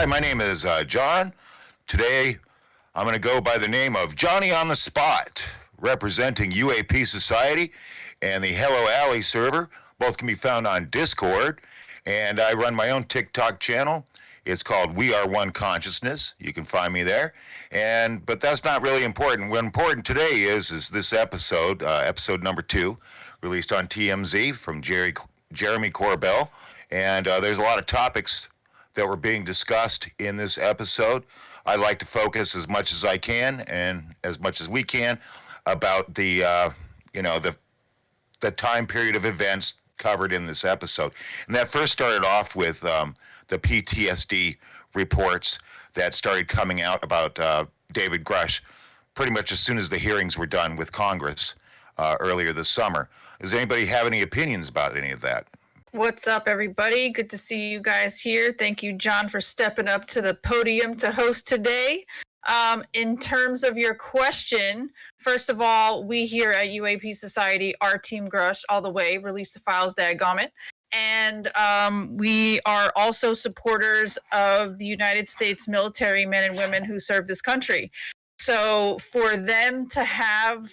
Hi, my name is John. Today, I'm going to go by the name of Johnny on the Spot, representing UAP Society and the Hello Alley server. Both can be found on Discord, and I run my own TikTok channel. It's called We Are One Consciousness. You can find me there. But that's not really important. What important today is this episode, episode number 2, released on TMZ from Jeremy Corbell. And there's a lot of topics that were being discussed in this episode. I like to focus as much as I can and as much as we can about the time period of events covered in this episode. And that first started off with the PTSD reports that started coming out about David Grush pretty much as soon as the hearings were done with Congress earlier this summer. Does anybody have any opinions about any of that? What's up, everybody? Good to see you guys here. Thank you, John, for stepping up to the podium to host today. In terms of your question, first of all, we here at UAP Society are Team Grush all the way. Release the files, dadgummit. And we are also supporters of the United States military men and women who serve this country. So for them to have,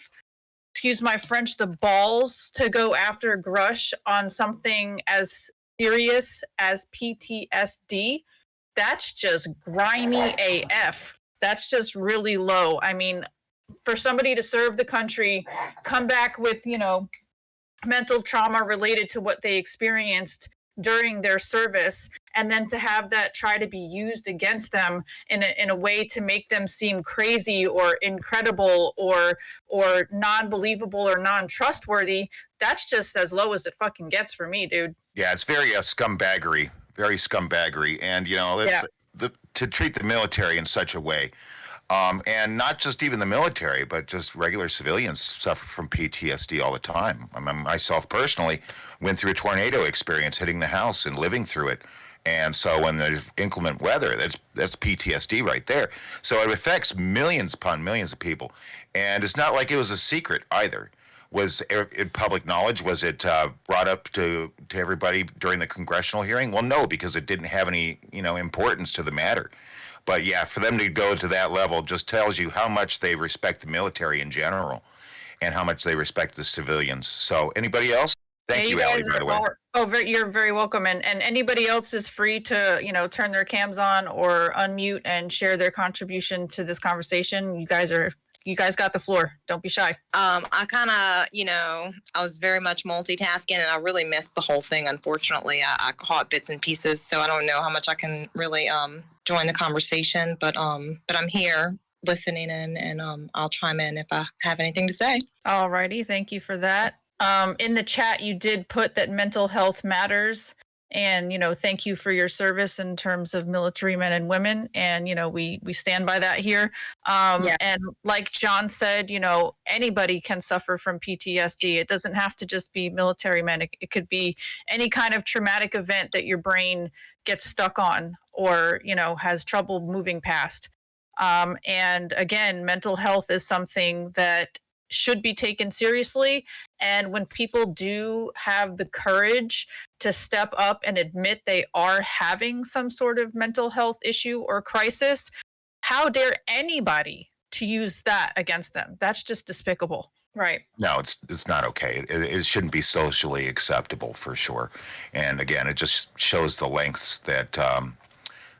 excuse my French, the balls to go after Grush on something as serious as PTSD, that's just grimy AF. That's just really low. I mean, for somebody to serve the country, come back with, mental trauma related to what they experienced during their service, and then to have that try to be used against them in a way to make them seem crazy or incredible or non-believable or non-trustworthy, that's just as low as it fucking gets for me, dude. Yeah, it's very scumbaggery, very scumbaggery. And, to treat the military in such a way, and not just even the military, but just regular civilians suffer from PTSD all the time. I mean, myself personally went through a tornado experience hitting the house and living through it. And so when there's inclement weather, that's PTSD right there. So it affects millions upon millions of people. And it's not like it was a secret either. Was it public knowledge? Was it brought up to everybody during the congressional hearing? Well, no, because it didn't have any, importance to the matter. But yeah, for them to go to that level just tells you how much they respect the military in general and how much they respect the civilians. So anybody else? Thank you, Allie, by the way. You're very welcome. And anybody else is free to, turn their cams on or unmute and share their contribution to this conversation. You guys got the floor. Don't be shy. I kind of, I was very much multitasking and I really missed the whole thing. Unfortunately, I caught bits and pieces, so I don't know how much I can really join the conversation, but I'm here listening in, and I'll chime in if I have anything to say. Alrighty, thank you for that. In the chat, you did put that mental health matters, and thank you for your service in terms of military men and women, and we stand by that here. And like John said, anybody can suffer from PTSD. It doesn't have to just be military men. It could be any kind of traumatic event that your brain gets stuck on or has trouble moving past. And again, mental health is something that should be taken seriously. And when people do have the courage to step up and admit they are having some sort of mental health issue or crisis, how dare anybody to use that against them? That's just despicable. Right. No, it's not okay. It shouldn't be socially acceptable for sure. And again, it just shows the lengths that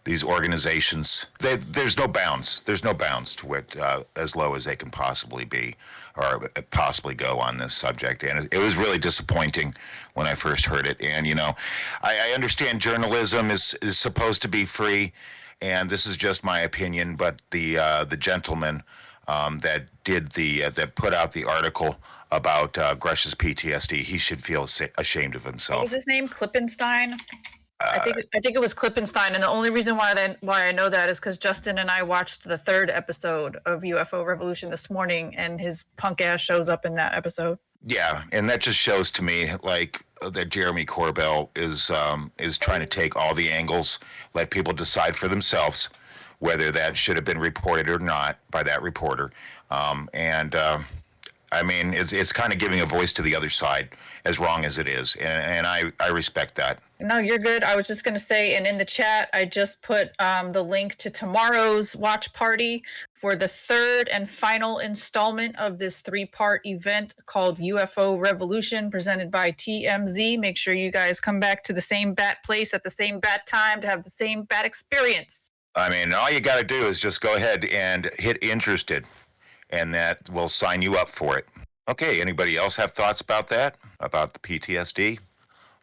these organizations, there's no bounds. There's no bounds to it as low as they can possibly be or possibly go on this subject. And it was really disappointing when I first heard it. And, I understand journalism is supposed to be free, and this is just my opinion, but the gentleman that put out the article about Grush's PTSD, he should feel ashamed of himself. What was his name? Klippenstein? I think it was Klippenstein, and the only reason why I know that is because Justin and I watched the 3rd episode of UFO Revolution this morning, and his punk ass shows up in that episode. Yeah, and that just shows to me like that Jeremy Corbell is trying to take all the angles, let people decide for themselves whether that should have been reported or not by that reporter, and I mean, it's kind of giving a voice to the other side, as wrong as it is, and I respect that. No, you're good. I was just going to say, and in the chat, I just put the link to tomorrow's watch party for the third and final installment of this 3-part event called UFO Revolution, presented by TMZ. Make sure you guys come back to the same bat place at the same bat time to have the same bat experience. I mean, all you got to do is just go ahead and hit interested, and that will sign you up for it. Okay, anybody else have thoughts about that? About the PTSD?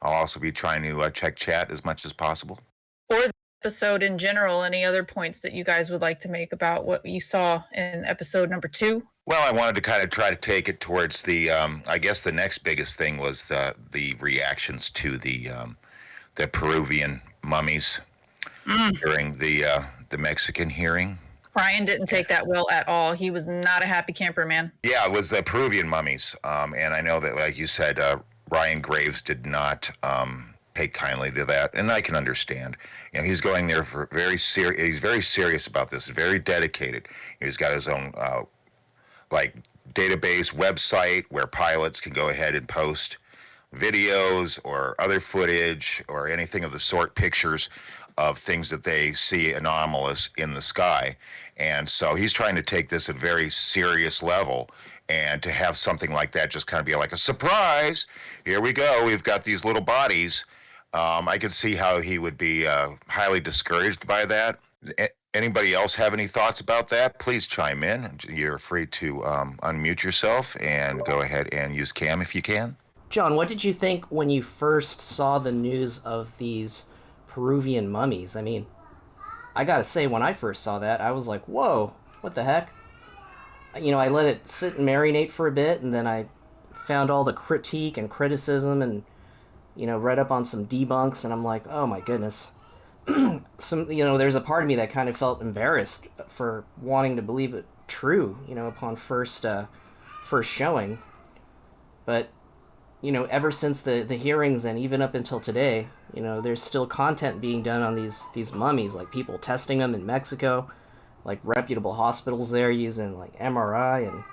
I'll also be trying to check chat as much as possible. Or the episode in general, any other points that you guys would like to make about what you saw in episode number 2? Well, I wanted to kind of try to take it towards the, I guess the next biggest thing was the reactions to the Peruvian mummies during the Mexican hearing. Ryan didn't take that well at all. He was not a happy camper, man. Yeah, it was the Peruvian mummies. And I know that, like you said, Ryan Graves did not pay kindly to that, and I can understand. You know, he's going there for he's very serious about this, very dedicated. He's got his own like database website where pilots can go ahead and post videos or other footage or anything of the sort, pictures of things that they see anomalous in the sky. And so he's trying to take this at a very serious level, and to have something like that just kind of be like a surprise, here we go, we've got these little bodies. I could see how he would be highly discouraged by that. Anybody else have any thoughts about that? Please chime in. You're free to unmute yourself and go ahead and use cam if you can. John, what did you think when you first saw the news of these Peruvian mummies? I mean, I gotta say, when I first saw that, I was like, whoa, what the heck? You know, I let it sit and marinate for a bit, and then I found all the critique and criticism and, you know, read up on some debunks, and I'm like, oh my goodness. There's a part of me that kind of felt embarrassed for wanting to believe it true, you know, upon first showing. But, you know, ever since the hearings and even up until today, you know, there's still content being done on these mummies, like people testing them in Mexico, like reputable hospitals there using like MRI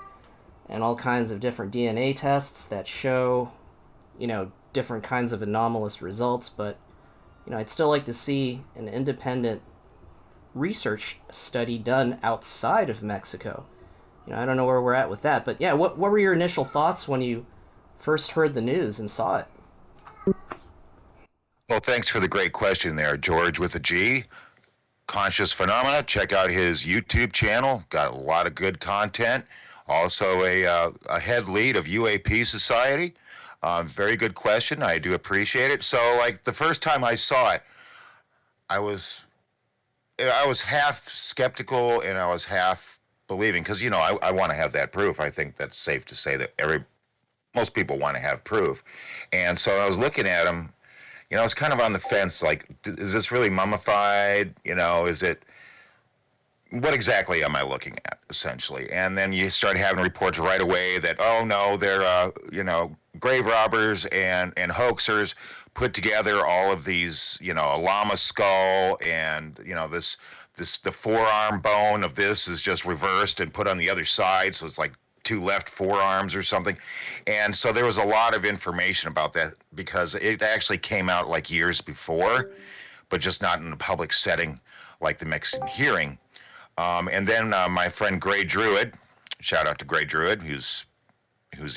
and all kinds of different DNA tests that show, you know, different kinds of anomalous results. But, you know, I'd still like to see an independent research study done outside of Mexico. You know, I don't know where we're at with that, but yeah, what were your initial thoughts when you first heard the news and saw it? Well, thanks for the great question there, George with a G. Conscious Phenomena. Check out his YouTube channel. Got a lot of good content. Also a head lead of UAP Society. Very good question. I do appreciate it. So, like, the first time I saw it, I was half skeptical and I was half believing, because, you know, I want to have that proof. I think that's safe to say that most people want to have proof. And so I was looking at him, you know, I was kind of on the fence, like, is this really mummified? You know, what exactly am I looking at, essentially? And then you start having reports right away that, oh no, they're, you know, grave robbers and hoaxers put together all of these, you know, a llama skull, and, you know, the forearm bone of this is just reversed and put on the other side, so it's like 2 left forearms or something. And so there was a lot of information about that, because it actually came out like years before, but just not in a public setting like the Mexican hearing. And then my friend Gray Druid, shout out to Gray Druid, who's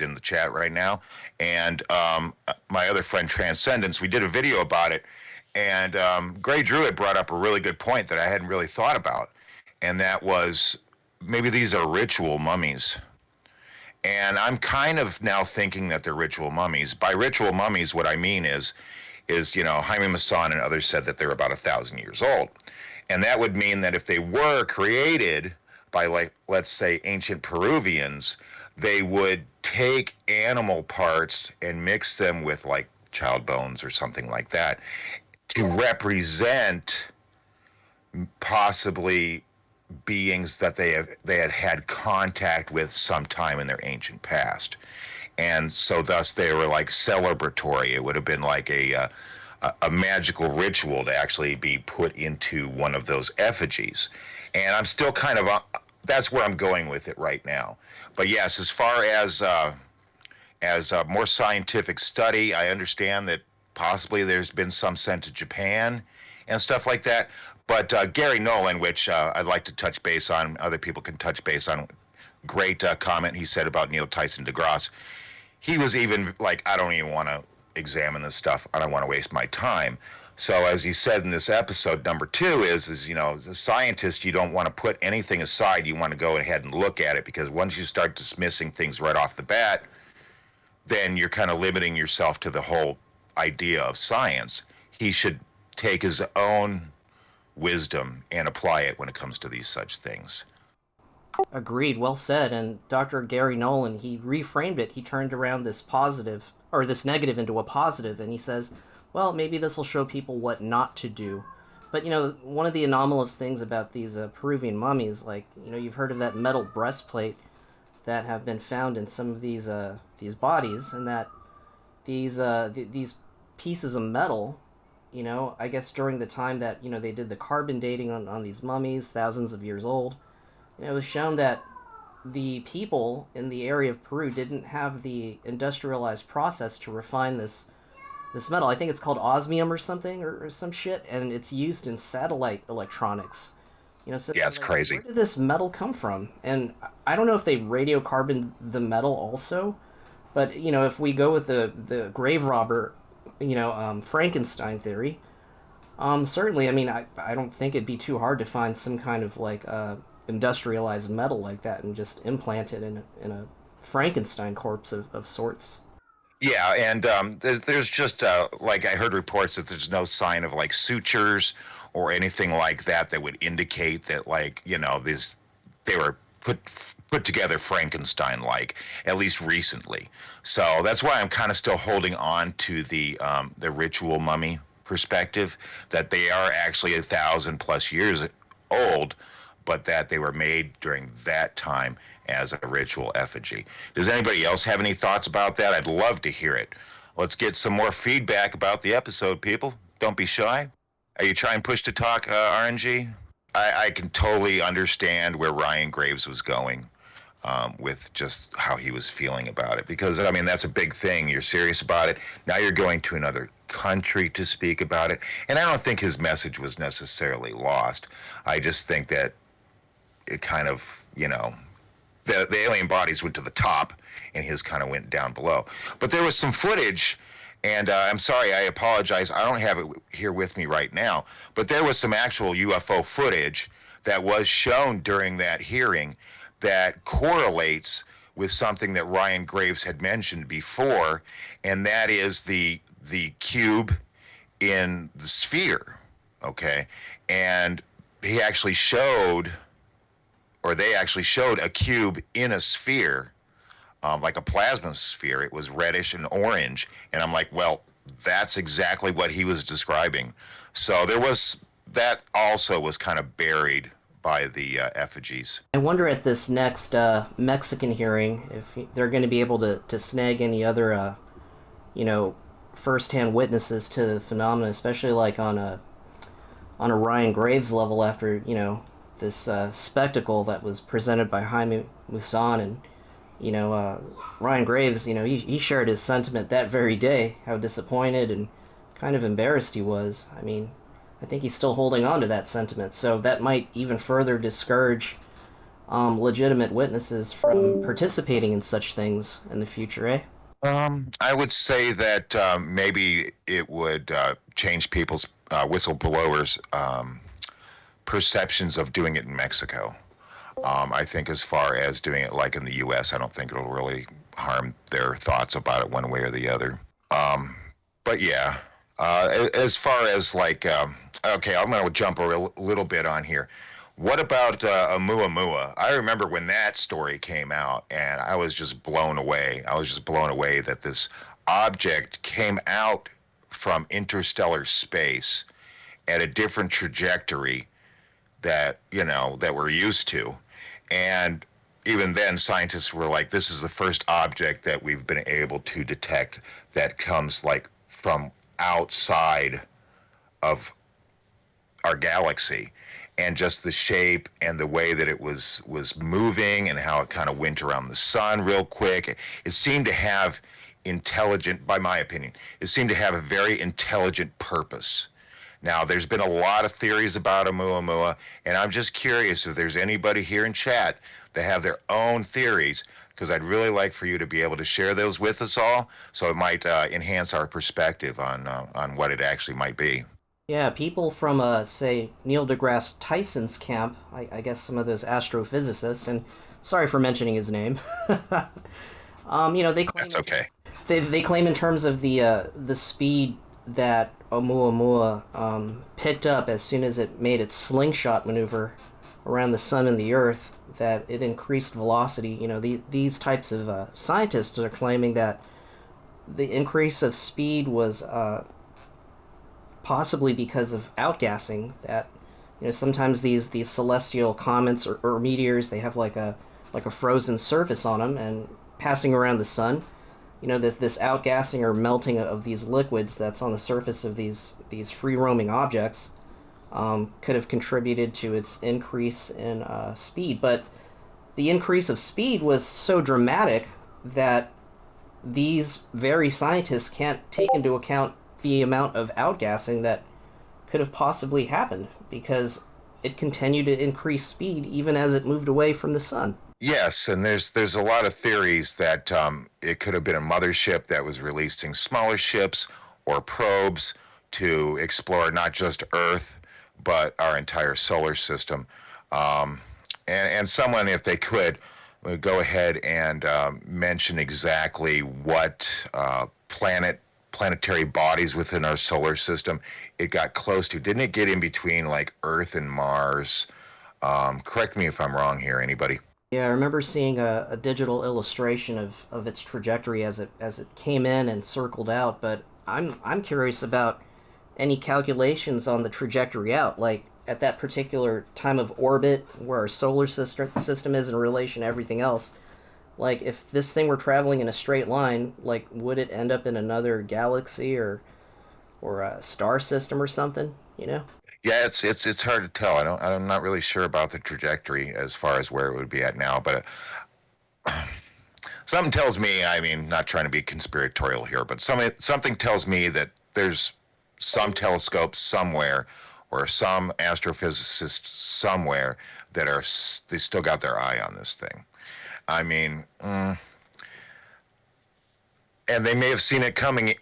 in the chat right now, and my other friend Transcendence, we did a video about it, and Gray Druid brought up a really good point that I hadn't really thought about, and that was, maybe these are ritual mummies. And I'm kind of now thinking that they're ritual mummies. By ritual mummies, what I mean is, you know, Jaime Maussan and others said that they're about 1,000 years old. And that would mean that if they were created by, like, let's say, ancient Peruvians, they would take animal parts and mix them with, like, child bones or something like that to represent possibly beings that they had contact with sometime in their ancient past. And so thus they were like celebratory. It would have been like a magical ritual to actually be put into one of those effigies. And I'm still kind of that's where I'm going with it right now. But yes, as far as more scientific study, I understand that possibly there's been some sent to Japan and stuff like that. But Gary Nolan, which I'd like to touch base on, other people can touch base on. Great comment he said about Neil Tyson deGrasse. He was even like, I don't even want to examine this stuff. I don't want to waste my time. So as he said in this episode, number 2 is you know, as a scientist, you don't want to put anything aside. You want to go ahead and look at it, because once you start dismissing things right off the bat, then you're kind of limiting yourself to the whole idea of science. He should take his own wisdom and apply it when it comes to these such things. Agreed, well said. And Dr. Gary Nolan, he reframed it. He turned around this positive, or this negative, into a positive, and he says, well, maybe this will show people what not to do. But, you know, one of the anomalous things about these Peruvian mummies, like, you know, you've heard of that metal breastplate that have been found in some of these bodies, and that these pieces of metal, you know, I guess during the time that, you know, they did the carbon dating on these mummies, thousands of years old, you know, it was shown that the people in the area of Peru didn't have the industrialized process to refine this metal. I think it's called osmium or something, or some shit, and it's used in satellite electronics. You know, so yeah, it's like, crazy. Where did this metal come from? And I don't know if they radiocarboned the metal also, but, you know, if we go with the grave robber, you know, Frankenstein theory, certainly, I mean, I don't think it'd be too hard to find some kind of, like, industrialized metal like that and just implant it in a Frankenstein corpse of sorts. Yeah, and there's just like, I heard reports that there's no sign of like sutures or anything like that that would indicate that, like, you know, they were put together Frankenstein like, at least recently. So that's why I'm kind of still holding on to the ritual mummy perspective, that they are actually 1,000+ years old, but that they were made during that time as a ritual effigy. Does anybody else have any thoughts about that? I'd love to hear it. Let's get some more feedback about the episode, people. Don't be shy. Are you trying push to talk, RNG? I can totally understand where Ryan Graves was going with just how he was feeling about it. Because, I mean, that's a big thing. You're serious about it. Now you're going to another country to speak about it. And I don't think his message was necessarily lost. I just think that it kind of, you know, the alien bodies went to the top and his kind of went down below. But there was some footage, and I'm sorry, I apologize, I don't have it here with me right now, but there was some actual UFO footage that was shown during that hearing that correlates with something that Ryan Graves had mentioned before, and that is the cube in the sphere, okay? And he actually showed, or they actually showed a cube in a sphere, like a plasma sphere. It was reddish and orange. And I'm like, well, that's exactly what he was describing. So there was, that also was kind of buried by the effigies. I wonder at this next Mexican hearing if they're going to be able to snag any other, you know, first-hand witnesses to the phenomena, especially like on a Ryan Graves level after, you know, this spectacle that was presented by Jaime Maussan. And, you know, Ryan Graves, you know, he shared his sentiment that very day, how disappointed and kind of embarrassed he was. I mean, I think he's still holding on to that sentiment, so that might even further discourage legitimate witnesses from participating in such things in the future, eh? I would say that maybe it would change people's whistleblowers' perceptions of doing it in Mexico. I think as far as doing it like in the U.S., I don't think it'll really harm their thoughts about it one way or the other. But yeah, as far as like, okay, I'm going to jump a little bit on here. What about Oumuamua? I remember when that story came out, and I was just blown away. I was just blown away that this object came out from interstellar space at a different trajectory that, you know, that we're used to. And even then, scientists were like, this is the first object that we've been able to detect that comes like from outside of our galaxy. and just the shape and the way that it was moving and how it kind of went around the sun real quick. It seemed to have intelligent, by my opinion, it seemed to have a very intelligent purpose. Now, there's been a lot of theories about Oumuamua, and I'm just curious if there's anybody here in chat that have their own theories, because I'd really like for you to be able to share those with us all, so it might enhance our perspective on what it actually might be. Yeah, people from, say, Neil deGrasse Tyson's camp, I guess some of those astrophysicists, and sorry for mentioning his name, they claim... That's okay. They claim in terms of the speed that Oumuamua picked up as soon as it made its slingshot maneuver around the sun and the earth, that it increased velocity. These types of scientists are claiming that the increase of speed was possibly because of outgassing, that sometimes these celestial comets or meteors, they have like a frozen surface on them, and passing around the sun, this outgassing or melting of these liquids that's on the surface of these free roaming objects could have contributed to its increase in speed. But the increase of speed was so dramatic that these very scientists can't take into account the amount of outgassing that could have possibly happened, because it continued to increase speed even as it moved away from the sun. Yes, and there's a lot of theories that it could have been a mothership that was releasing smaller ships or probes to explore not just Earth, but our entire solar system. And someone, if they could, would go ahead and mention exactly what planetary bodies within our solar system it got close to. Didn't it get in between like Earth and Mars? Correct me if I'm wrong here, anybody? Yeah, I remember seeing a digital illustration of its trajectory as it came in and circled out, but I'm curious about any calculations on the trajectory out, like at that particular time of orbit where our solar system is in relation to everything else. Like, if this thing were traveling in a straight line, like, would it end up in another galaxy or a star system or something, Yeah, it's hard to tell. I'm not really sure about the trajectory as far as where it would be at now, but something tells me, I mean, not trying to be conspiratorial here, but something tells me that there's some telescope somewhere or some astrophysicist somewhere that they still got their eye on this thing. I mean, and they may have seen it coming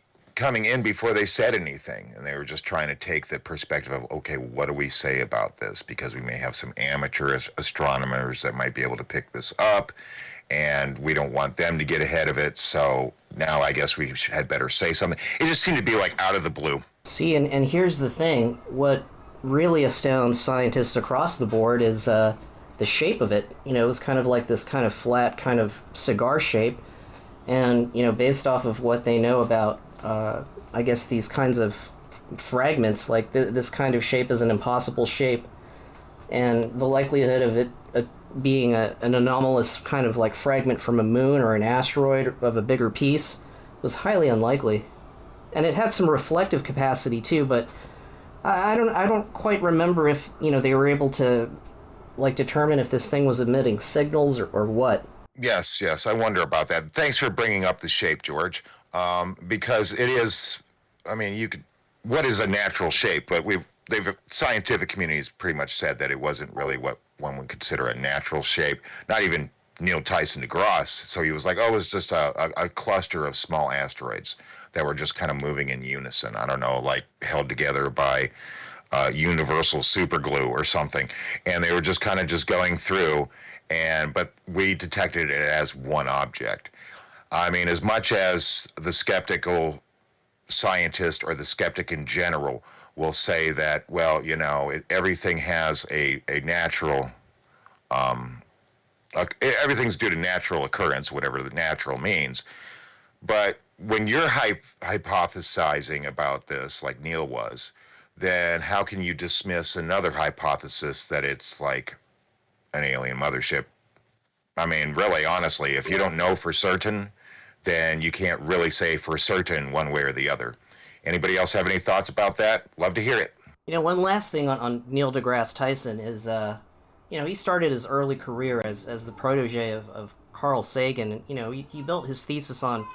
in before they said anything, and they were just trying to take the perspective of, okay, what do we say about this, because we may have some amateur astronomers that might be able to pick this up, and we don't want them to get ahead of it, so now I guess we had better say something. It just seemed to be like out of the blue. See, and here's the thing, what really astounds scientists across the board is the shape of it. It was kind of like this kind of flat kind of cigar shape, and based off of what they know about I guess these kinds of fragments, like this kind of shape is an impossible shape, and the likelihood of it being an anomalous kind of like fragment from a moon or an asteroid of a bigger piece was highly unlikely. And it had some reflective capacity too, but I don't quite remember if they were able to like determine if this thing was emitting signals or what. Yes, I wonder about that. Thanks for bringing up the shape, George. Because it is, I mean, what is a natural shape? But scientific community's pretty much said that it wasn't really what one would consider a natural shape. Not even Neil Tyson deGrasse. So he was like, oh, it was just a cluster of small asteroids that were just kind of moving in unison. I don't know, like held together by universal super glue or something. And they were just kind of just going through, but we detected it as one object. I mean, as much as the skeptical scientist or the skeptic in general will say that, well, everything has a natural, everything's due to natural occurrence, whatever the natural means. But when you're hypothesizing about this, like Neil was, then how can you dismiss another hypothesis that it's like an alien mothership? I mean, really, honestly, if you don't know for certain, then you can't really say for certain one way or the other. Anybody else have any thoughts about that? Love to hear it. One last thing on Neil deGrasse Tyson is, he started his early career as the protege of Carl Sagan, and he built his thesis on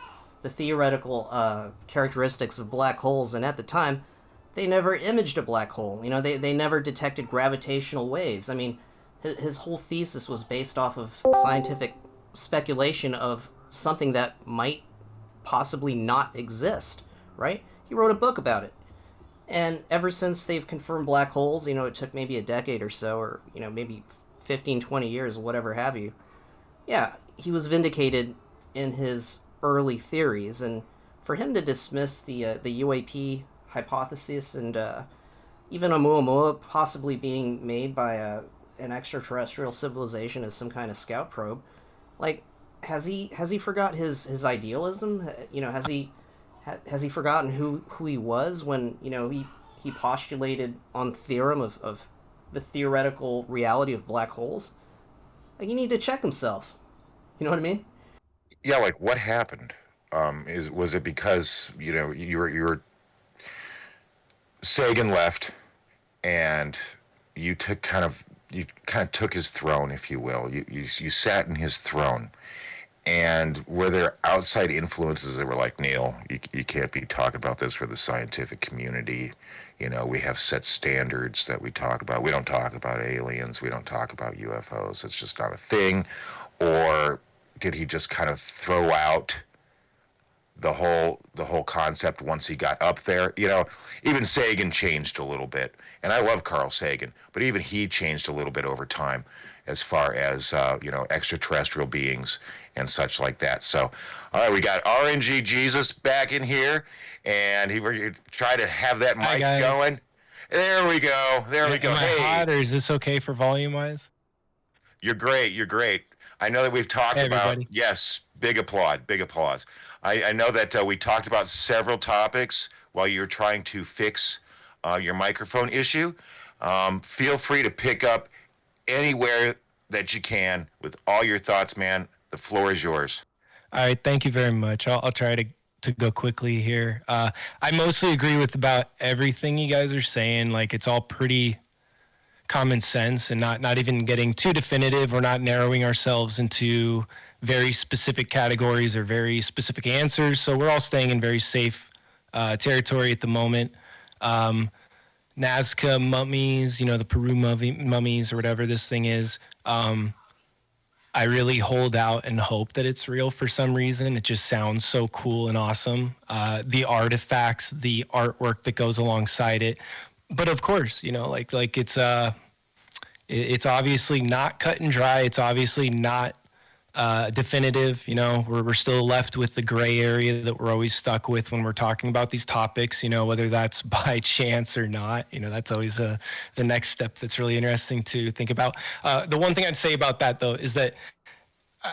the theoretical characteristics of black holes, and at the time, they never imaged a black hole. They never detected gravitational waves. I mean, his whole thesis was based off of scientific speculation of something that might possibly not exist, right? He wrote a book about it. And ever since they've confirmed black holes, it took maybe a decade or so, or, maybe 15, 20 years, whatever have you. Yeah, he was vindicated in his early theories. And for him to dismiss the UAP hypothesis and even Oumuamua possibly being made by an extraterrestrial civilization as some kind of scout probe, like, has he forgot his idealism? Has he forgotten who he was when he postulated on theorem of the theoretical reality of black holes? Like, you need to check himself. You know what I mean? Yeah, like what happened? Was it because you were Sagan left, and you kind of took his throne, if you will. You sat in his throne. And were there outside influences that were like, Neil, you can't be talking about this for the scientific community. We have set standards that we talk about. We don't talk about aliens. We don't talk about UFOs. It's just not a thing. Or did he just kind of throw out the whole concept once he got up there? Even Sagan changed a little bit. And I love Carl Sagan, but even he changed a little bit over time as far as, extraterrestrial beings and such like that. So, all right, we got RNG Jesus back in here, and we're try to have that mic going. There we go. There we go. Am I hot, or is this okay for volume-wise? You're great. You're great. I know that we've talked about... Everybody. Yes, big applause. I know that we talked about several topics while you were trying to fix your microphone issue. Feel free to pick up anywhere that you can with all your thoughts, man. The floor is yours. All right, thank you very much. I'll try to go quickly here. I mostly agree with about everything you guys are saying. Like, it's all pretty common sense and not even getting too definitive or not narrowing ourselves into very specific categories or very specific answers. So we're all staying in very safe territory at the moment. Nazca mummies, the Peru mummies or whatever this thing is. I really hold out and hope that it's real for some reason. It just sounds so cool and awesome. The artifacts, the artwork that goes alongside it. But of course, it's obviously not cut and dry. It's obviously not definitive. We're still left with the gray area that we're always stuck with when we're talking about these topics, whether that's by chance or not. That's always the next step that's really interesting to think about. The one thing I'd say about that, though, is that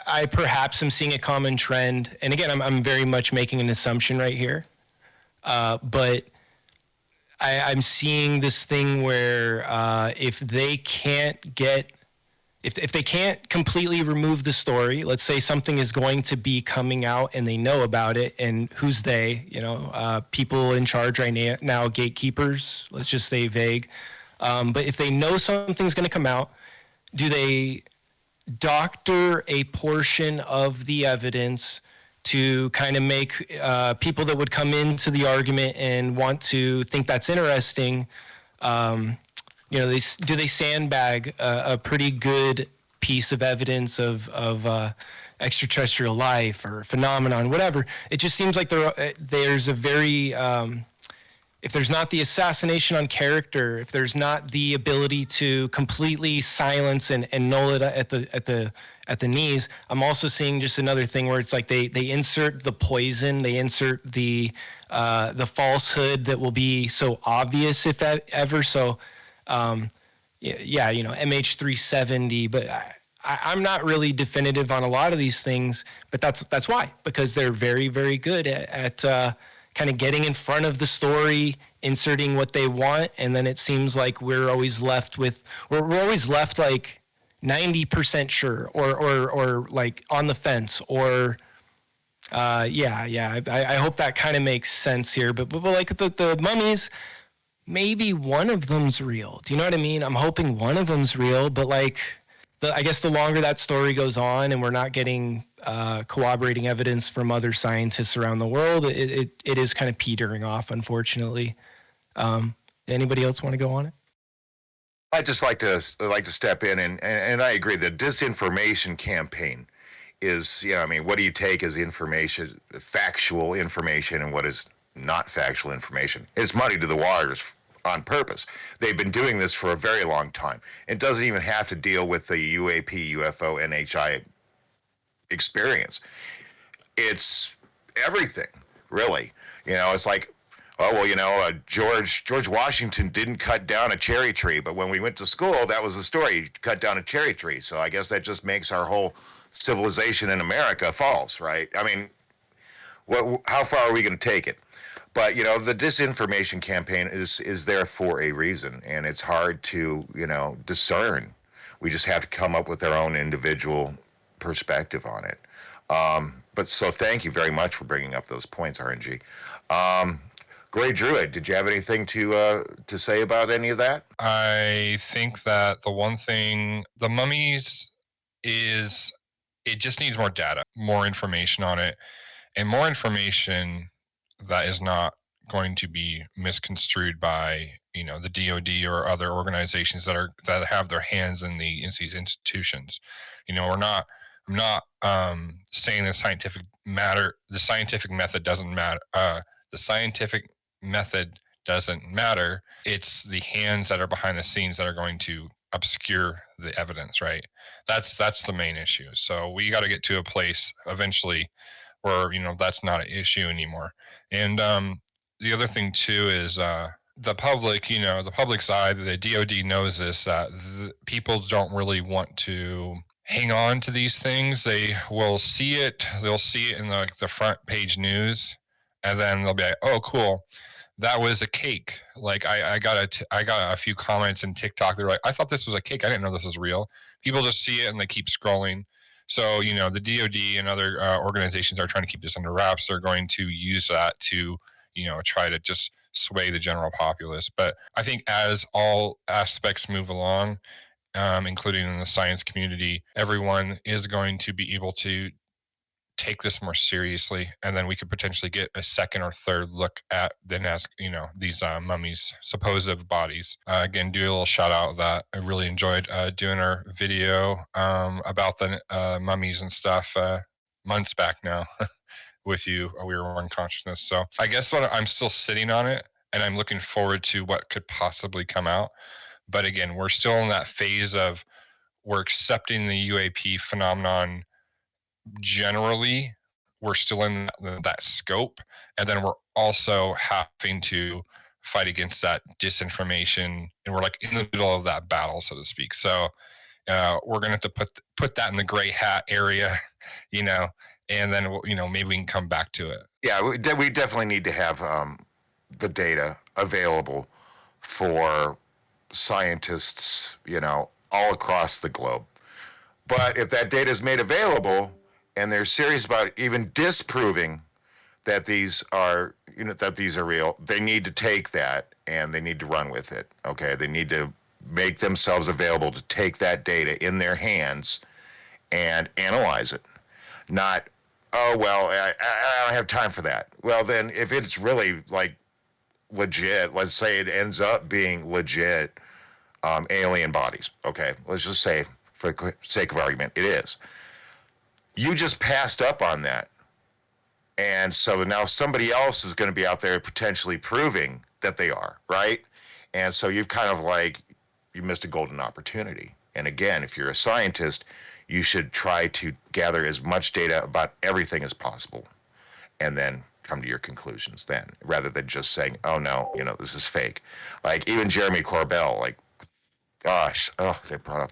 I perhaps am seeing a common trend. And again, I'm very much making an assumption right here. But I'm seeing this thing where if they can't completely remove the story, let's say something is going to be coming out and they know about it, and who's they? People in charge right now, gatekeepers, let's just stay vague. But if they know something's going to come out, do they doctor a portion of the evidence to kind of make people that would come into the argument and want to think that's interesting, do they sandbag a pretty good piece of evidence of extraterrestrial life or phenomenon, whatever? It just seems like there's a very if there's not the assassination on character, if there's not the ability to completely silence and null it at the knees, I'm also seeing just another thing where it's like they insert the poison, they insert the falsehood that will be so obvious if ever. So MH370, but I'm not really definitive on a lot of these things, but that's why, because they're very, very good at kind of getting in front of the story, inserting what they want, and then it seems like we're always left like 90% sure or like on the fence or I hope that kind of makes sense here. But like the mummies, maybe one of them's real. Do you know what I mean? I'm hoping one of them's real, but like, I guess the longer that story goes on and we're not getting corroborating evidence from other scientists around the world, it is kind of petering off, unfortunately. Anybody else want to go on it? I'd just like to step in and I agree. The disinformation campaign is, I mean, what do you take as information, factual information, and what is not factual information? It's muddy to the waters on purpose. They've been doing this for a very long time. It doesn't even have to deal with the UAP, UFO, NHI experience. It's everything, really. It's like, oh, well, George Washington didn't cut down a cherry tree, but when we went to school, that was the story. He cut down a cherry tree. So I guess that just makes our whole civilization in America false, right? I mean, how far are we going to take it? But, the disinformation campaign is there for a reason, and it's hard to, discern. We just have to come up with our own individual perspective on it. But so thank you very much for bringing up those points, RNG. Gray Druid, did you have anything to say about any of that? I think that the one thing, the Mummies is, it just needs more data, more information on it, and more information that is not going to be misconstrued by the DoD or other organizations that have their hands in these institutions. I'm not saying the scientific method doesn't matter. The scientific method doesn't matter. It's the hands that are behind the scenes that are going to obscure the evidence, right? That's the main issue. So we got to get to a place eventually where that's not an issue anymore. And the other thing too is the public, the public side, the DoD knows this, that people don't really want to hang on to these things. They will see it. They'll see it in the front page news, and then they'll be like, "Oh, cool, that was a cake." Like I got a few comments in TikTok. They're like, "I thought this was a cake. I didn't know this was real." People just see it and they keep scrolling. So the DoD and other organizations are trying to keep this under wraps. They're going to use that to try to just sway the general populace. But I think as all aspects move along, including in the science community, everyone is going to be able to take this more seriously, and then we could potentially get a second or third look at these mummies' supposed bodies. Again, do a little shout out that I really enjoyed doing our video about the mummies and stuff months back now with you. We were one consciousness. So I guess I'm still sitting on it, and I'm looking forward to what could possibly come out. But again, we're still in that phase of we're accepting the UAP phenomenon generally. We're still in that scope, and then we're also having to fight against that disinformation, and we're like in the middle of that battle, so to speak. So we're gonna have to put that in the gray hat area, and then maybe we can come back to it. Yeah, we definitely need to have the data available for scientists, all across the globe. But if that data is made available and they're serious about even disproving that these are real, they need to take that and they need to run with it. Okay, they need to make themselves available to take that data in their hands and analyze it. Not, oh well, I don't have time for that. Well, then if it's really like legit, let's say it ends up being legit alien bodies. Okay, let's just say, for the sake of argument, it is. You just passed up on that. And so now somebody else is going to be out there potentially proving that they are, right? And so you've kind of like, you missed a golden opportunity. And again, if you're a scientist, you should try to gather as much data about everything as possible and then come to your conclusions then, rather than just saying, oh no, this is fake. Like even Jeremy Corbell, like, gosh, they brought up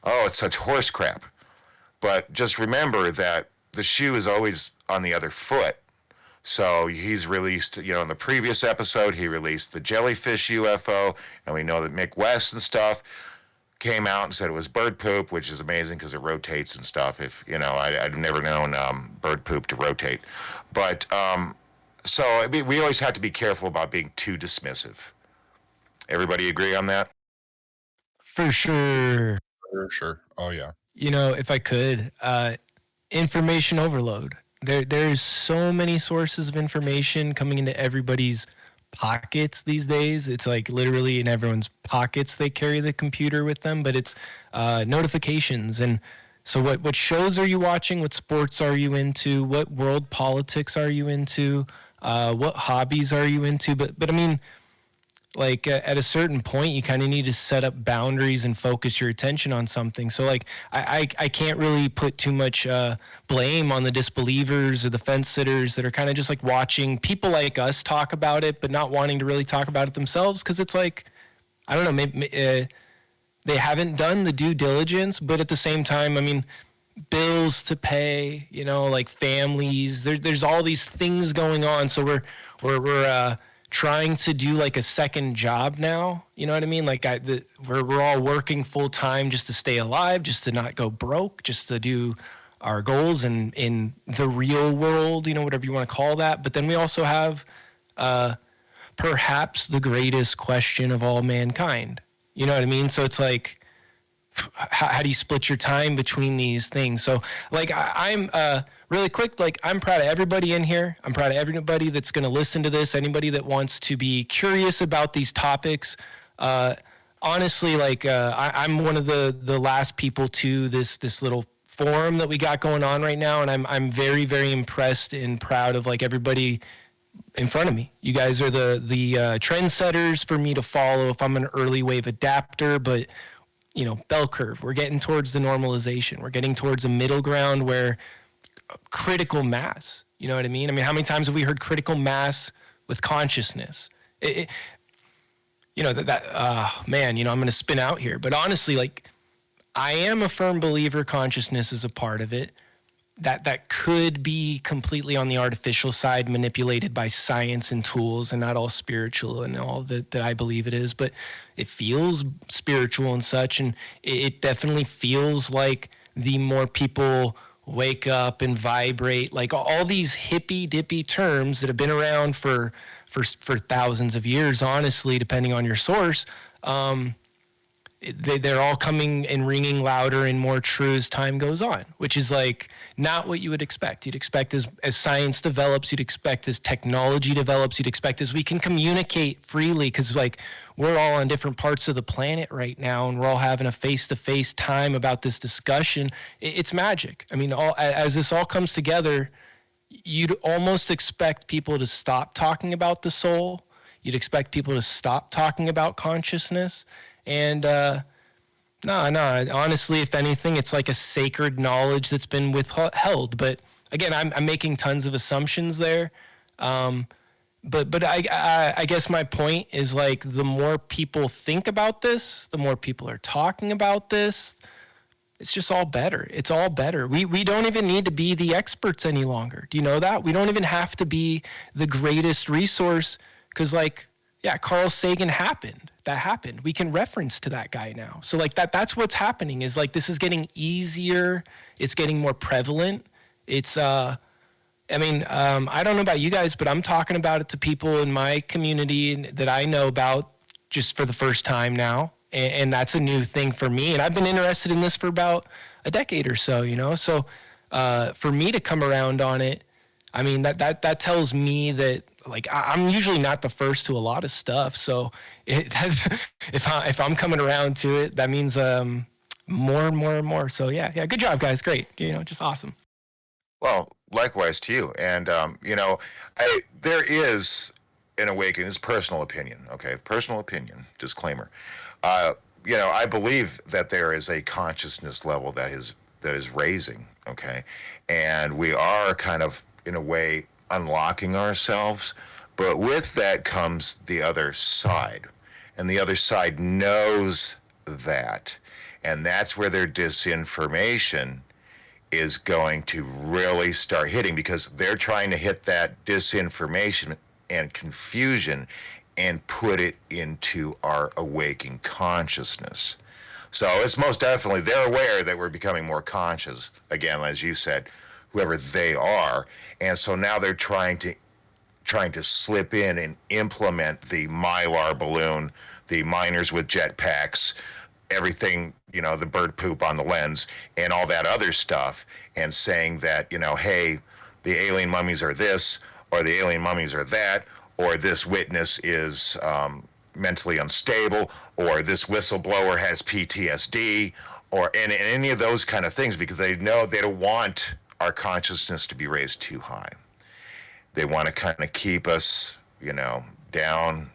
it's such horse crap. But just remember that the shoe is always on the other foot. So he's released, in the previous episode, he released the jellyfish UFO, and we know that Mick West and stuff came out and said it was bird poop, which is amazing because it rotates and stuff. If I'd never known bird poop to rotate, but So I mean, we always have to be careful about being too dismissive. Everybody agree on that? For sure. For sure. Oh yeah. You know, if I could, information overload. There's so many sources of information coming into everybody's pockets these days. It's like literally in everyone's pockets they carry the computer with them, but it's notifications. And so what shows are you watching? What sports are you into? What world politics are you into? What hobbies are you into? But I mean, like at a certain point you kind of need to set up boundaries and focus your attention on something. So like I can't really put too much blame on the disbelievers or the fence sitters that are kind of just like watching people like us talk about it but not wanting to really talk about it themselves, because it's like, I don't know, maybe they haven't done the due diligence. But at the same time, I mean, bills to pay, you know, like families, there's all these things going on. So we're trying to do like a second job now. You know what I mean? Like we're all working full time just to stay alive, just to not go broke, just to do our goals in the real world, you know, whatever you want to call that. But then we also have perhaps the greatest question of all mankind. You know what I mean? So it's like, how do you split your time between these things? So like I'm really quick, like I'm proud of everybody in here. I'm proud of everybody that's going to listen to this, anybody that wants to be curious about these topics. Honestly, like I'm one of the last people to this little forum that we got going on right now, and I'm very, very impressed and proud of like everybody in front of me. You guys are the trendsetters for me to follow if I'm an early wave adapter. But you know, bell curve, we're getting towards the normalization. We're getting towards a middle ground where critical mass, you know what I mean? I mean, how many times have we heard critical mass with consciousness? You know, man, you know, I'm going to spin out here, but honestly, like I am a firm believer consciousness is a part of it. That could be completely on the artificial side, manipulated by science and tools, and not all spiritual and all that I believe it is, but it feels spiritual and such. And it definitely feels like the more people wake up and vibrate, like all these hippy dippy terms that have been around for thousands of years, honestly, depending on your source, they're all coming and ringing louder and more true as time goes on, which is like not what you would expect. You'd expect as science develops, you'd expect as technology develops, you'd expect as we can communicate freely, because like we're all on different parts of the planet right now and we're all having a face-to-face time about this discussion. It's magic. I mean, as this all comes together, you'd almost expect people to stop talking about the soul. You'd expect people to stop talking about consciousness. And no, honestly, if anything, it's like a sacred knowledge that's been withheld. But again, I'm making tons of assumptions there. But I guess my point is like the more people think about this, the more people are talking about this. It's just all better. It's all better. We don't even need to be the experts any longer. Do you know that? We don't even have to be the greatest resource, because like, yeah, Carl Sagan happened. That happened. We can reference to that guy now. So like that's what's happening, is like this is getting easier. It's getting more prevalent. It's I don't know about you guys, but I'm talking about it to people in my community that I know about just for the first time now. And that's a new thing for me. And I've been interested in this for about a decade or so, you know? So for me to come around on it, I mean, that tells me that like I'm usually not the first to a lot of stuff. So if I'm coming around to it, that means more and more and more. So yeah, good job, guys. Great. You know, just awesome. Well, likewise to you. And, you know, there is an awakening. This is personal opinion, okay? Personal opinion, disclaimer. You know, I believe that there is a consciousness level that is raising, okay? And we are kind of, in a way, unlocking ourselves. But with that comes the other side. And the other side knows that. And that's where their disinformation is going to really start hitting, because they're trying to hit that disinformation and confusion and put it into our awakening consciousness. So it's most definitely, they're aware that we're becoming more conscious, again, as you said, whoever they are. And so now they're trying to trying to slip in and implement the Mylar balloon, the miners with jetpacks, everything, you know, the bird poop on the lens and all that other stuff, and saying that, you know, hey, the alien mummies are this, or the alien mummies are that, or this witness is mentally unstable, or this whistleblower has PTSD, or any of those kind of things, because they know they don't want our consciousness to be raised too high. They want to kind of keep us, you know, down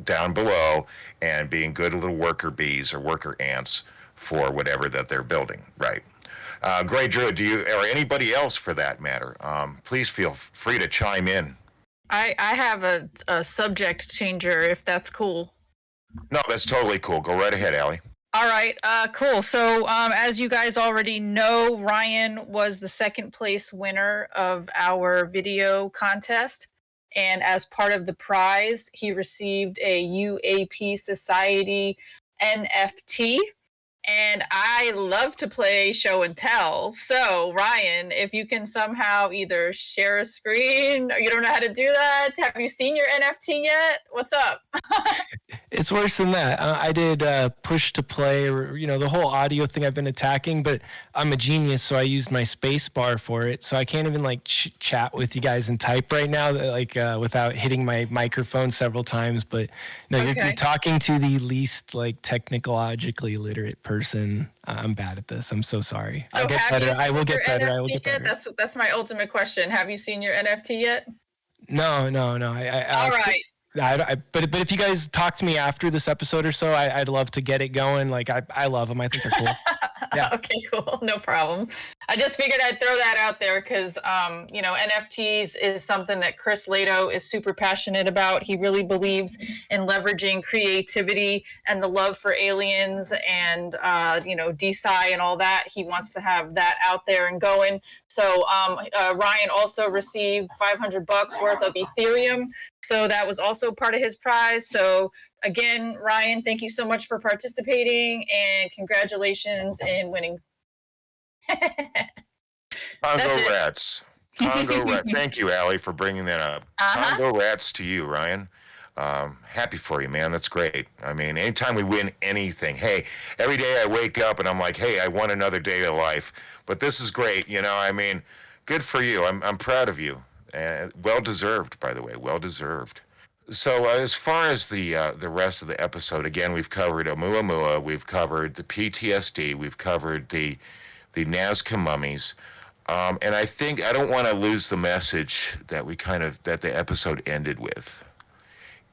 below and being good little worker bees or worker ants for whatever that they're building, right? Grey Druid, do you, or anybody else for that matter, please feel free to chime in. I have a subject changer, if that's cool. No, that's totally cool. Go right ahead, Allie. All right, cool. So, as you guys already know, Ryan was the second place winner of our video contest. And as part of the prize, he received a UAP Society NFT. And I love to play show and tell. So, Ryan, if you can somehow either share a screen, or you don't know how to do that, have you seen your NFT yet? What's up? It's worse than that. I did push to play, or, you know, the whole audio thing I've been attacking, but I'm a genius, so I used my space bar for it. So I can't even like chat with you guys and type right now, like without hitting my microphone several times. But no, Okay. you're talking to the least like technologically literate person. I'm bad at this. I'm so sorry. So I'll get have better. you I will seen get your better. I will NFT get yet? better. That's my ultimate question. Have you seen your NFT yet? No. All right. But if you guys talk to me after this episode or so, I'd love to get it going. Like I love them. I think they're cool. Yeah. Okay, cool. No problem. I just figured I'd throw that out there because, you know, NFTs is something that Chris Lato is super passionate about. He really believes in leveraging creativity and the love for aliens and, you know, DeSci and all that. He wants to have that out there and going. So Ryan also received $500 worth of Ethereum. So that was also part of his prize. So again, Ryan, thank you so much for participating and congratulations in winning. Congo it. Rats. Congo Rats. Thank you, Allie, for bringing that up. Congo Rats to you, Ryan. Happy for you, man. That's great. I mean, anytime we win anything, hey, every day I wake up and I'm like, hey, I won another day of life. But this is great, you know. I mean, good for you. I'm proud of you. Well deserved, by the way. Well deserved. So as far as the rest of the episode, again, we've covered Oumuamua, we've covered the PTSD, we've covered the Nazca mummies, and I think I don't want to lose the message that that the episode ended with,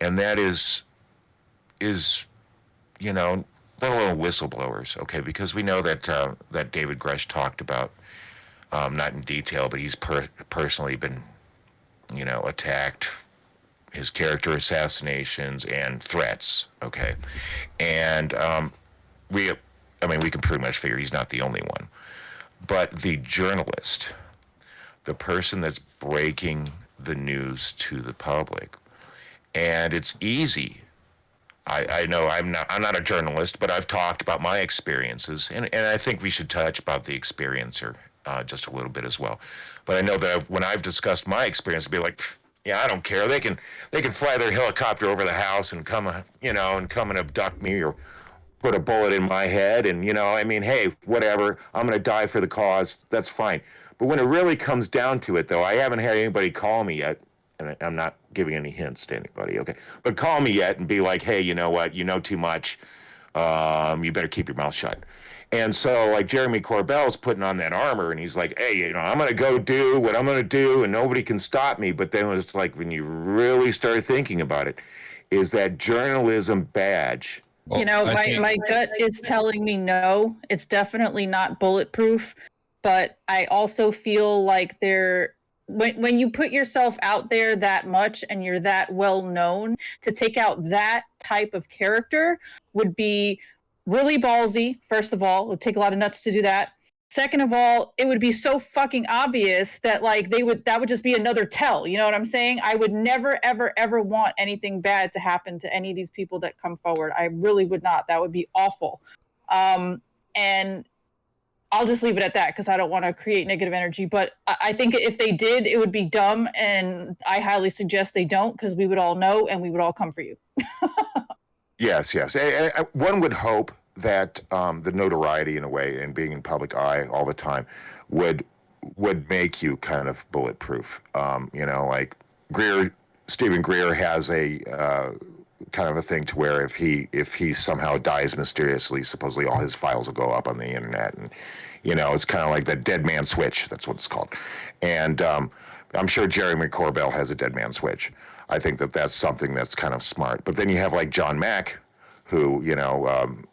and that is you know, little whistleblowers, okay? Because we know that that David Grush talked about, not in detail, but he's personally been, you know, attacked, his character assassinations and threats, okay? And we can pretty much figure he's not the only one. But the journalist, the person that's breaking the news to the public, and it's easy. I know I'm not a journalist, but I've talked about my experiences, and I think we should touch about the experiencer just a little bit as well. But I know that when I've discussed my experience, it'd be like, yeah, I don't care. They can fly their helicopter over the house and come and abduct me or put a bullet in my head, and, you know, I mean, hey, whatever. I'm going to die for the cause. That's fine. But when it really comes down to it, though, I haven't had anybody call me yet, and I'm not giving any hints to anybody, okay? But call me yet and be like, hey, you know what? You know too much. You better keep your mouth shut. And so, like, Jeremy Corbell's putting on that armor, and he's like, hey, you know, I'm going to go do what I'm going to do, and nobody can stop me. But then it's like, when you really start thinking about it, is that journalism badge. You know, my gut is telling me no, it's definitely not bulletproof. But I also feel like when you put yourself out there that much and you're that well known, to take out that type of character would be really ballsy. First of all, it would take a lot of nuts to do that. Second of all, it would be so fucking obvious that like that would just be another tell. You know what I'm saying? I would never, ever, ever want anything bad to happen to any of these people that come forward. I really would not. That would be awful. And I'll just leave it at that because I don't want to create negative energy. But I think if they did, it would be dumb, and I highly suggest they don't because we would all know and we would all come for you. Yes, yes. One would hope that the notoriety, in a way, and being in public eye all the time, would make you kind of bulletproof. Like Stephen Greer has a kind of a thing to where if he somehow dies mysteriously, supposedly all his files will go up on the internet, and it's kind of like that dead man switch. That's what it's called. And I'm sure Jeremy Corbell has a dead man switch. I think that's something that's kind of smart. But then you have like John Mack, who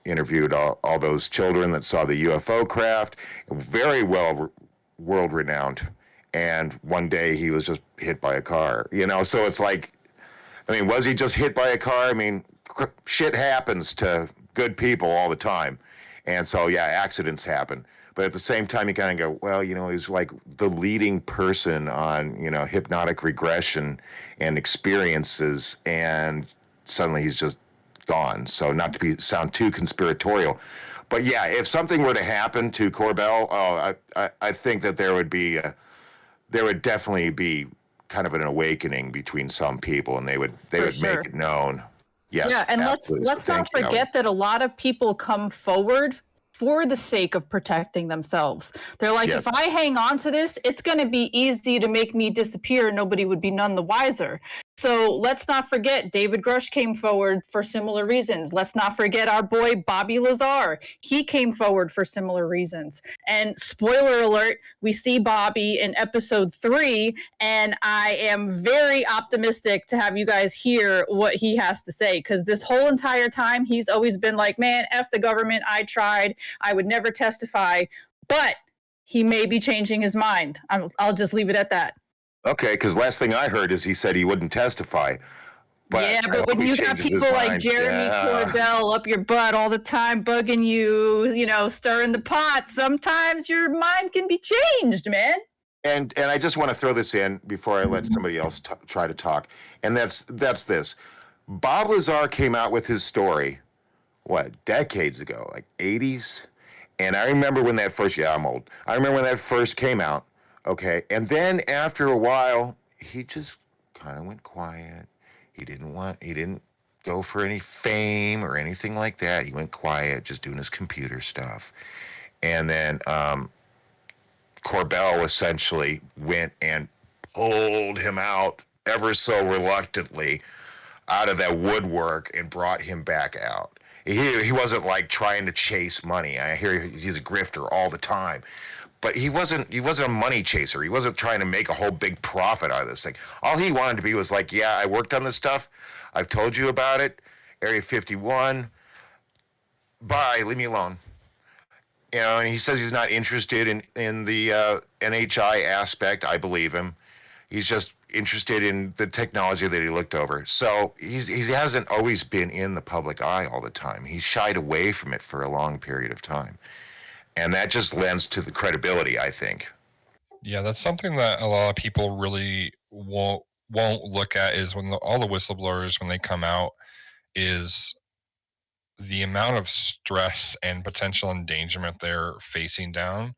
interviewed all those children that saw the UFO craft, very well world renowned, and one day he was just hit by a car. So it's like, I mean, was he just hit by a car? I mean, shit happens to good people all the time, and so yeah, accidents happen. But at the same time, you kind of go, well, he's like the leading person on, hypnotic regression and experiences, and suddenly he's just gone. So not to sound too conspiratorial, but yeah, if something were to happen to Corbell, I think that there would definitely be kind of an awakening between some people, and they would sure. make it known. Yes, yeah, and let's not forget that a lot of people come forward for the sake of protecting themselves. They're like, Yes. if I hang on to this, it's going to be easy to make me disappear. Nobody would be none the wiser. So let's not forget David Grush came forward for similar reasons. Let's not forget our boy Bobby Lazar. He came forward for similar reasons. And spoiler alert, we see Bobby in episode 3, and I am very optimistic to have you guys hear what he has to say, because this whole entire time he's always been like, man, F the government, I tried, I would never testify, but he may be changing his mind. I'll just leave it at that. Okay, because last thing I heard is he said he wouldn't testify. But yeah, but when you got people like Jeremy Corbell up your butt all the time, bugging you, stirring the pot, sometimes your mind can be changed, man. And I just want to throw this in before I let somebody else try to talk, and that's this. Bob Lazar came out with his story, decades ago, like 80s? And I remember when that first, I'm old. I remember when that first came out, okay? And then after a while, he just kind of went quiet. He didn't go for any fame or anything like that. He went quiet, just doing his computer stuff. And then Corbell essentially went and pulled him out ever so reluctantly out of that woodwork and brought him back out. He wasn't like trying to chase money. I hear he's a grifter all the time, but he wasn't a money chaser. He wasn't trying to make a whole big profit out of this thing. All he wanted to be was like, yeah, I worked on this stuff. I've told you about it. Area 51. Bye. Leave me alone. And he says he's not interested in the NHI aspect. I believe him. He's just interested in the technology that he looked over. So he hasn't always been in the public eye all the time. He shied away from it for a long period of time. And that just lends to the credibility, I think. Yeah, that's something that a lot of people really won't look at, is when all the whistleblowers, when they come out, is the amount of stress and potential endangerment they're facing down.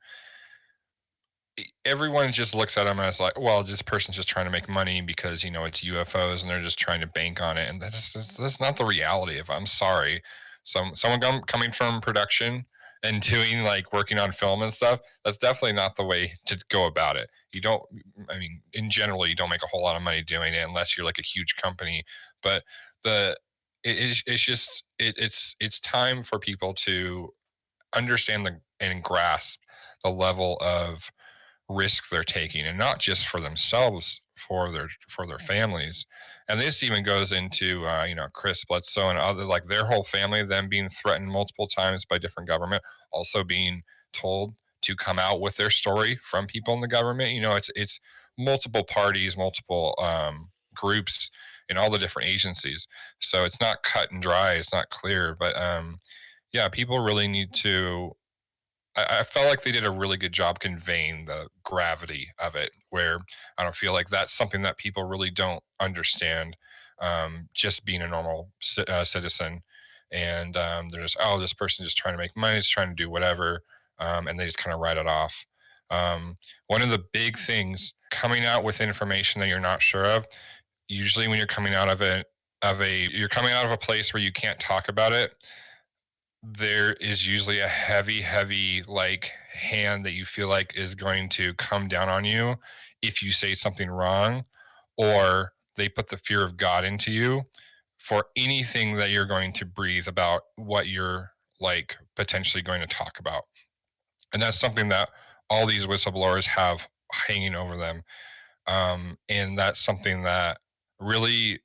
Everyone just looks at them as like, well, this person's just trying to make money because it's UFOs and they're just trying to bank on it, and that's not the reality of it. I'm sorry, someone coming from production and doing like working on film and stuff, that's definitely not the way to go about it. In general, you don't make a whole lot of money doing it unless you're like a huge company. But it's time for people to understand and grasp the level of risk they're taking, and not just for themselves, for their families. And this even goes into Chris Bledsoe and other, like their whole family, them being threatened multiple times by different government, also being told to come out with their story from people in the government. It's multiple parties, multiple groups in all the different agencies, so it's not cut and dry, it's not clear. But yeah, people really need to, I felt like they did a really good job conveying the gravity of it, where I don't feel like that's something that people really don't understand. Just being a normal citizen, and they're just, oh, this person just trying to make money, just trying to do whatever. and they just kind of write it off. One of the big things, coming out with information that you're not sure of, usually when you're coming out of you're coming out of a place where you can't talk about it, there is usually a heavy like hand that you feel like is going to come down on you if you say something wrong, or they put the fear of God into you for anything that you're going to breathe about what you're like potentially going to talk about. And that's something that all these whistleblowers have hanging over them. And that's something that really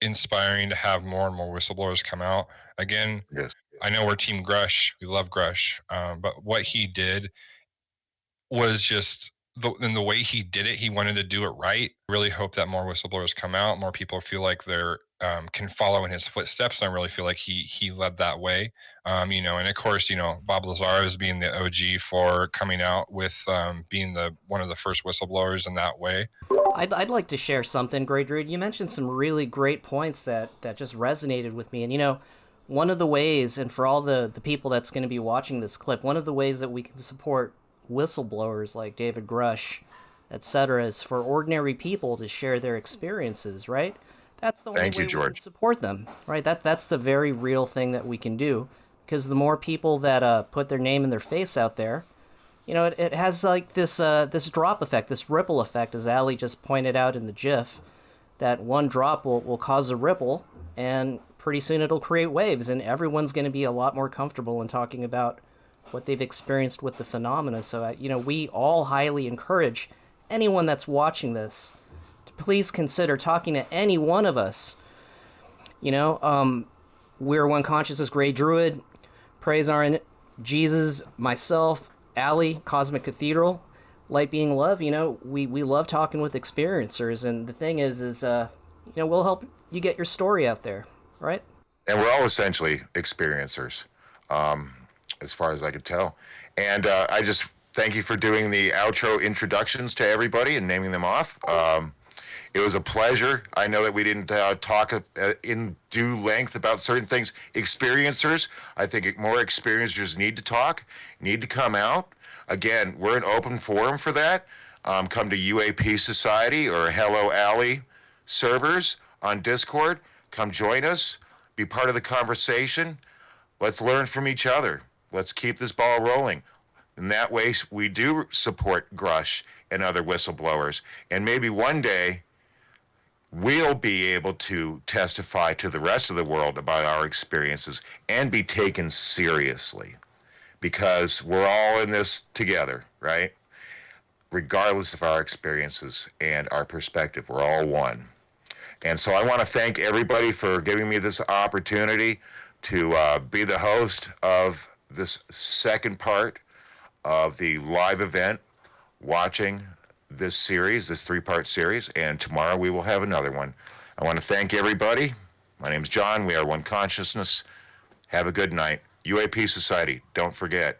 inspiring to have more and more whistleblowers come out. Again, Yes. I know we're Team Grush. We love Grush. But what he did was just in the way he did it, he wanted to do it right. Really hope that more whistleblowers come out, more people feel like they're can follow in his footsteps. And I really feel like he led that way. And of course, Bob Lazarus being the OG for coming out with being the one of the first whistleblowers in that way. I'd like to share something, Grey Druid. You mentioned some really great points that just resonated with me. And, one of the ways, and for all the people that's going to be watching this clip, one of the ways that we can support whistleblowers like David Grush, etc., is for ordinary people to share their experiences, right? That's the only Thank you, way we can George. support them, right? That's the very real thing that we can do, because the more people that put their name and their face out there, it has like this drop effect, this ripple effect, as Ali just pointed out in the GIF, that one drop will cause a ripple, and pretty soon it'll create waves, and everyone's going to be a lot more comfortable in talking about what they've experienced with the phenomena. So, we all highly encourage anyone that's watching this to please consider talking to any one of us. We're One Consciousness, Grey Druid, Praise Our Jesus, myself, Ali, Cosmic Cathedral, Light Being Love. We love talking with experiencers, and the thing is we'll help you get your story out there, right? And we're all essentially experiencers, as far as I could tell. And I just thank you for doing the outro introductions to everybody and naming them off. It was a pleasure. I know that we didn't talk in due length about certain things. Experiencers, I think more experiencers need to talk, need to come out. Again, we're an open forum for that. Come to UAP Society or Hello Alley servers on Discord. Come join us. Be part of the conversation. Let's learn from each other. Let's keep this ball rolling. In that way, we do support Grush and other whistleblowers. And maybe one day, we'll be able to testify to the rest of the world about our experiences and be taken seriously. Because we're all in this together, right? Regardless of our experiences and our perspective, we're all one. And so I want to thank everybody for giving me this opportunity to be the host of this second part of the live event, watching this series, this 3-part series, and tomorrow we will have another one. I want to thank everybody. My name is John. We are One Consciousness. Have a good night. UAP Society, don't forget.